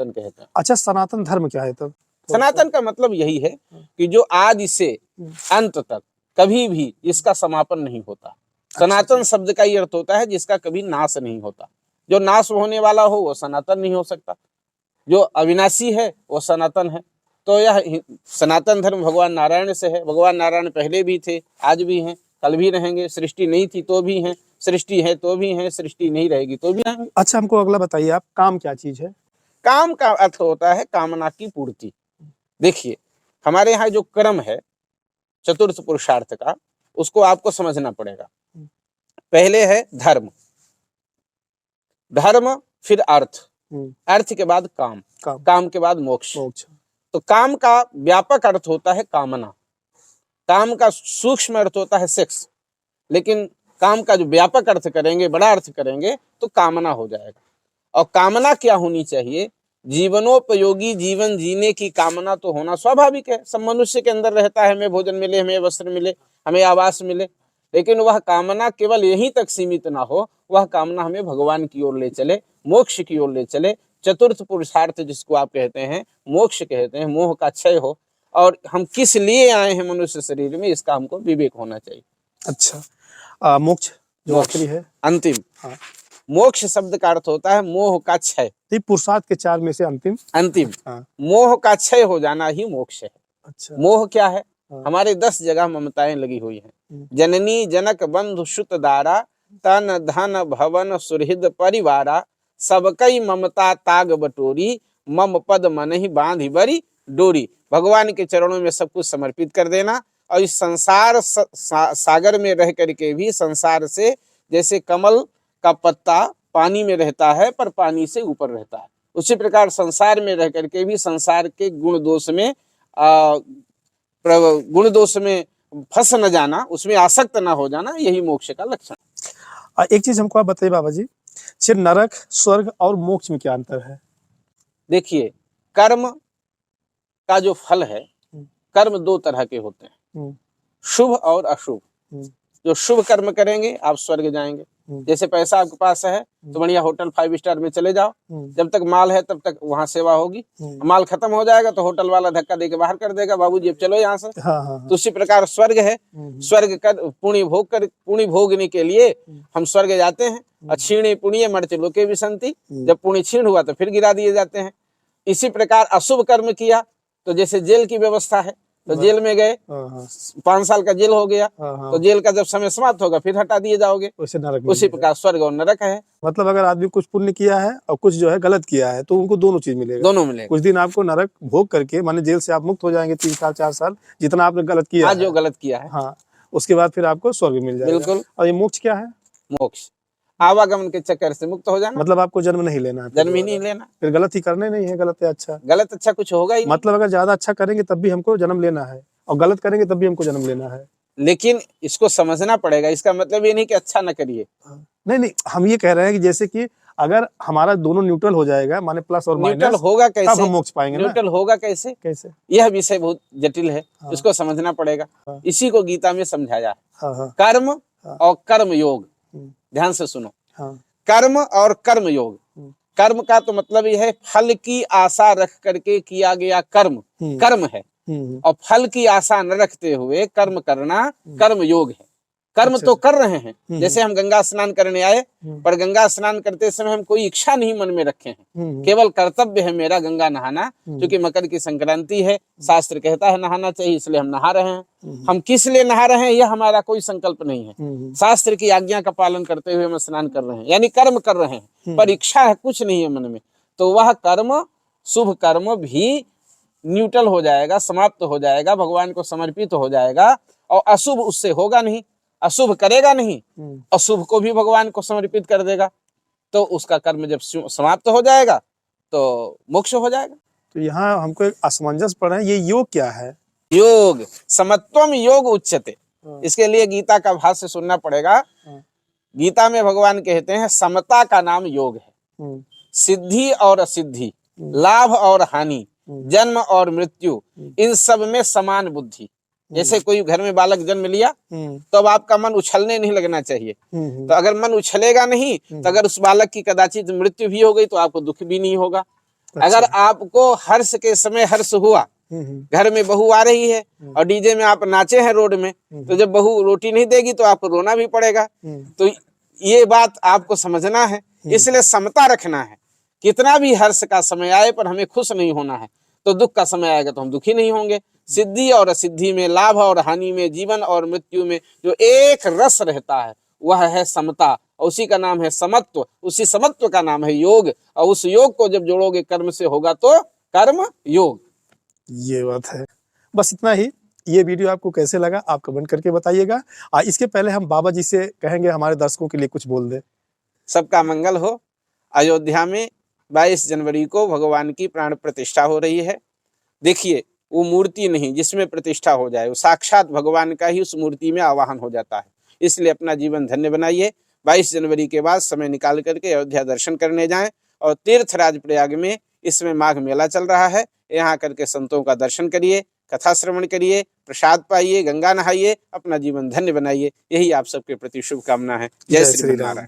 सनातन कहते हैं। अच्छा, सनातन धर्म क्या है तब? सनातन का मतलब यही है कि जो आज से अंत तक कभी भी इसका समापन नहीं होता। सनातन शब्द का ये अर्थ होता है जिसका कभी नाश नहीं होता। जो नाश होने वाला हो वो सनातन नहीं हो सकता, जो अविनाशी है वो सनातन है। तो यह सनातन धर्म भगवान नारायण से है। भगवान नारायण पहले भी थे, आज भी हैं, कल भी रहेंगे। सृष्टि नहीं थी तो भी हैं, सृष्टि है तो भी हैं, सृष्टि नहीं रहेगी तो भी रहेंगे। अच्छा, हमको अगला बताइए आप, काम क्या चीज है? काम का अर्थ होता है कामना की पूर्ति। देखिए, हमारे यहाँ जो कर्म है चतुर्थ पुरुषार्थ का, उसको आपको समझना पड़ेगा। पहले है धर्म, धर्म फिर अर्थ, अर्थ के बाद काम, काम के बाद मोक्ष। तो काम का व्यापक अर्थ होता है कामना, काम का सूक्ष्म अर्थ होता है सेक्स, लेकिन काम का जो व्यापक अर्थ करेंगे, बड़ा अर्थ करेंगे तो कामना हो जाएगा। और कामना क्या होनी चाहिए? जीवनोपयोगी जीवन जीने की कामना तो होना स्वाभाविक है, सब मनुष्य के अंदर रहता है। हमें भोजन मिले, हमें वस्त्र मिले, हमें आवास मिले, लेकिन वह कामना केवल यहीं तक सीमित ना हो। वह कामना हमें भगवान की ओर ले चले, मोक्ष की ओर ले चले। चतुर्थ पुरुषार्थ जिसको आप कहते हैं, मोक्ष कहते हैं, मोह का क्षय हो। और हम किस लिए आए हैं मनुष्य शरीर में, इसका हमको विवेक होना चाहिए। अच्छा, मोक्ष जो आखिरी है, अंतिम। हाँ। मोक्ष शब्द का अर्थ होता है मोह का क्षय। पुरुषार्थ के 4 में से अंतिम। हाँ। मोह का क्षय हो जाना ही मोक्ष है। अच्छा। मोह क्या है? हाँ। हमारे 10 जगह ममताएं लगी हुई हैं। जननी जनक बंधु सुत दारा, तन धन भवन सुहृद परिवारा, सबकई ममता ताग बटोरी, मम पद मन ही बांधी बरी डोरी। भगवान के चरणों में सब कुछ समर्पित कर देना। और इस संसार सागर में रह करके भी संसार से, जैसे कमल का पत्ता पानी में रहता है पर पानी से ऊपर रहता है, उसी प्रकार संसार में रह करके भी संसार के गुण दोष में फंस न जाना, उसमें आसक्त न हो जाना, यही मोक्ष का लक्षण। एक चीज हमको आप बताइए बाबा जी, नरक, स्वर्ग और मोक्ष में क्या अंतर है? देखिए, कर्म का जो फल है, कर्म 2 तरह के होते हैं, शुभ और अशुभ। जो शुभ कर्म करेंगे आप स्वर्ग जाएंगे। जैसे पैसा आपके पास है तो बढ़िया होटल 5 स्टार में चले जाओ, जब तक माल है तब तक वहां सेवा होगी। माल खत्म हो जाएगा तो होटल वाला धक्का देके बाहर कर देगा, बाबूजी अब चलो यहाँ से। तो उसी प्रकार स्वर्ग है। स्वर्ग कर पुण्य भोगने के लिए हम स्वर्ग जाते हैं। क्षीणे पुण्य मर्त्य लोके विसंति, जब पुण्य क्षीण हुआ तो फिर गिरा दिए जाते हैं। इसी प्रकार अशुभ कर्म किया तो जैसे जेल की व्यवस्था है, तो जेल में गए, 5 साल का जेल हो गया, तो जेल का जब समय समाप्त होगा फिर हटा दिए जाओगे। उसी प्रकार स्वर्ग और नरक है। मतलब अगर आदमी कुछ पुण्य किया है और कुछ जो है गलत किया है तो उनको दोनों चीज मिलेगा। दोनों मिलेगा। कुछ दिन आपको नरक भोग करके, माने जेल से आप मुक्त हो जाएंगे 3 साल 4 साल, जितना आपने गलत किया है, जो गलत किया है। हाँ, उसके बाद फिर आपको स्वर्ग मिल जाएगा। बिल्कुल। और ये मोक्ष क्या है? मोक्ष आवागमन के चक्कर से मुक्त हो जाना। मतलब आपको जन्म नहीं लेना है, जन्म ही नहीं लेना, फिर गलत ही करने नहीं है। गलत है अच्छा, गलत अच्छा कुछ होगा ही। मतलब अगर ज्यादा अच्छा करेंगे तब भी हमको जन्म लेना है, और गलत करेंगे तब भी हमको जन्म लेना है। लेकिन इसको समझना पड़ेगा, इसका मतलब ये नहीं कि अच्छा न करिए। नहीं, हम ये कह रहे हैं कि जैसे कि अगर हमारा दोनों न्यूट्रल हो जाएगा, माने प्लस और माइनस, न्यूट्रल होगा कैसे? तब हम मोक्ष पाएंगे। न्यूट्रल होगा कैसे? यह विषय बहुत जटिल है। इसको समझना पड़ेगा। इसी को गीता में समझाया है। कर्म और कर्म योग, ध्यान से सुनो। कर्म और कर्म योग। कर्म का तो मतलब यह है फल की आशा रख करके किया गया कर्म, कर्म है। और फल की आशा न रखते हुए कर्म करना कर्म योग है। कर्म तो कर रहे हैं। जैसे हम गंगा स्नान करने आए, पर गंगा स्नान करते समय हम कोई इच्छा नहीं मन में रखे हैं, केवल कर्तव्य है मेरा गंगा नहाना, क्योंकि मकर की संक्रांति है, शास्त्र कहता है नहाना चाहिए, इसलिए हम नहा रहे हैं। हम किस लिए नहा रहे हैं यह हमारा कोई संकल्प नहीं है, शास्त्र की आज्ञा का पालन करते हुए हम स्नान कर रहे हैं, यानी कर्म कर रहे हैं, पर इच्छा है कुछ नहीं है मन में। तो वह कर्म, शुभ कर्म भी न्यूट्रल हो जाएगा, समाप्त हो जाएगा, भगवान को समर्पित हो जाएगा। और अशुभ उससे होगा नहीं, अशुभ करेगा नहीं, अशुभ को भी भगवान को समर्पित कर देगा। तो उसका कर्म जब समाप्त हो जाएगा तो मोक्ष हो जाएगा। तो यहाँ हमको एक असमंजस पड़ा है, ये योग क्या है? योग समत्वम योग उच्यते। इसके लिए गीता का भाष्य सुनना पड़ेगा। गीता में भगवान कहते हैं समता का नाम योग है। सिद्धि और असिद्धि, लाभ और हानि, जन्म और मृत्यु, इन सब में समान बुद्धि। जैसे कोई घर में बालक जन्म लिया तो अब आपका मन उछलने नहीं लगना चाहिए। तो अगर मन उछलेगा नहीं तो अगर उस बालक की कदाचित मृत्यु भी हो गई तो आपको दुख भी नहीं होगा। अगर आपको हर्ष के समय हर्ष हुआ, घर में बहू आ रही है और डीजे में आप नाचे हैं रोड में, तो जब बहू रोटी नहीं देगी तो आपको रोना भी पड़ेगा। तो ये बात आपको समझना है, इसलिए समता रखना है। कितना भी हर्ष का समय आए पर हमें खुश नहीं होना है, तो दुख का समय आएगा तो हम दुखी नहीं होंगे। सिद्धि और असिद्धि में, लाभ और हानि में, जीवन और मृत्यु में जो एक रस रहता है वह है समता, और उसी का नाम है समत्व, उसी समत्व का नाम है योग। और उस योग को जब जोड़ोगे कर्म से होगा तो कर्म योग। ये बात है। बस इतना ही। ये वीडियो आपको कैसे लगा आप कमेंट करके बताइएगा। इसके पहले हम बाबा जी से कहेंगे हमारे दर्शकों के लिए कुछ बोल दे। सबका मंगल हो। अयोध्या में 22 जनवरी को भगवान की प्राण प्रतिष्ठा हो रही है। देखिए, वो मूर्ति नहीं जिसमें प्रतिष्ठा हो जाए, वो साक्षात भगवान का ही उस मूर्ति में आवाहन हो जाता है। इसलिए अपना जीवन धन्य बनाइए। 22 जनवरी के बाद समय निकाल करके अयोध्या दर्शन करने जाएं। और तीर्थराज प्रयाग में इस समय माघ मेला चल रहा है, यहाँ करके संतों का दर्शन करिए, कथा श्रवण करिए, प्रसाद पाइए, गंगा नहाइए, अपना जीवन धन्य बनाइए। यही आप सबके प्रति शुभकामना है। जय श्री राम।